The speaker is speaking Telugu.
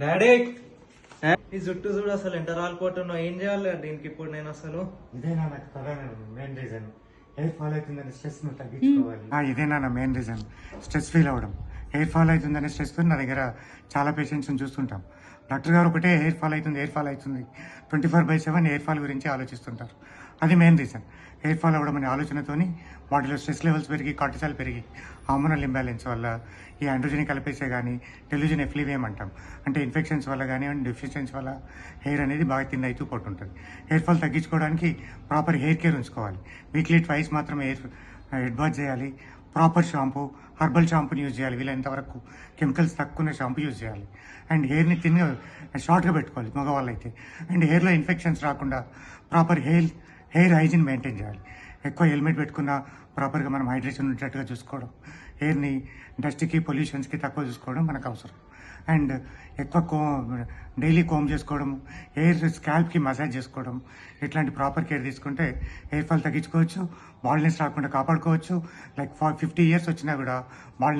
డాడీ ఈ జుట్టు చూడు అసలు ఎంత రాలిపోతున్నావు. ఏం చేయాలి దీనికి ఇప్పుడు నేను అసలు? ఇదేనా నాకు ప్రధాన మెయిన్ రీజన్. హెయిర్ ఫాల్ అవుతుందని స్ట్రెస్ ను తగ్గించుకోవాలి. ఇదేనా నా మెయిన్ రీజన్, స్ట్రెస్ ఫీల్ అవ్వడం. హెయిర్ ఫాల్ అవుతుందని స్ట్రెస్ తో నా దగ్గర చాలా పేషెంట్స్ చూస్తుంటాం. డాక్టర్ గారు ఒకటే హెయిర్ ఫాల్ అవుతుంది 24/7 హెయిర్ ఫాల్ గురించి ఆలోచిస్తుంటారు. అది మెయిన్ రీజన్. హెయిర్ ఫాల్ అవ్వడం అనే ఆలోచనతోని బాడీలో స్ట్రెస్ లెవెల్స్ పెరిగి కార్టిసాల్ పెరిగి హార్మోనల్ ఇంబ్యాలెన్స్ వల్ల ఈ ఆండ్రోజెనిక్ అల్పేసే కానీ టెలివిజన్ ఎఫ్లీవియం అంటాం, అంటే ఇన్ఫెక్షన్స్ వల్ల కానివ్వండి డెఫిషియన్స్ వల్ల హెయిర్ అనేది బాగా థిన్ అవుతూ పోతుంటుంది. హెయిర్ ఫాల్ తగ్గించుకోవడానికి ప్రాపర్ హెయిర్ కేర్ ఉంచుకోవాలి. వీక్లీ ట్వైస్ మాత్రమే హెడ్ బాత్ చేయాలి. ప్రాపర్ షాంపూ, హర్బల్ షాంపూని యూజ్ చేయాలి. వీలైనంత వరకు కెమికల్స్ తక్కువ షాంపూ యూజ్ చేయాలి. అండ్ హెయిర్ని షార్ట్గా పెట్టుకోవాలి మగవాళ్ళు అయితే. అండ్ హెయిర్లో ఇన్ఫెక్షన్స్ రాకుండా ప్రాపర్ హెయిర్ హైజీన్ మెయింటైన్ చేయాలి. ఎక్కువ హెల్మెట్ పెట్టుకున్న ప్రాపర్గా మనం హైడ్రేషన్ ఉండేటట్టుగా చూసుకోవడం, హెయిర్ని డస్ట్కి పొల్యూషన్స్కి తక్కువ చూసుకోవడం మనకు అవసరం. అండ్ ఎక్కువ డైలీ కోమ్ చేసుకోవడం, హెయిర్ స్కాల్ప్కి మసాజ్ చేసుకోవడం, ఇట్లాంటి ప్రాపర్ కేర్ తీసుకుంటే హెయిర్ ఫాల్ తగ్గించుకోవచ్చు, బాల్నెస్ రాకుండా కాపాడుకోవచ్చు. లైక్ 50 years వచ్చినా కూడా బాల్నెస్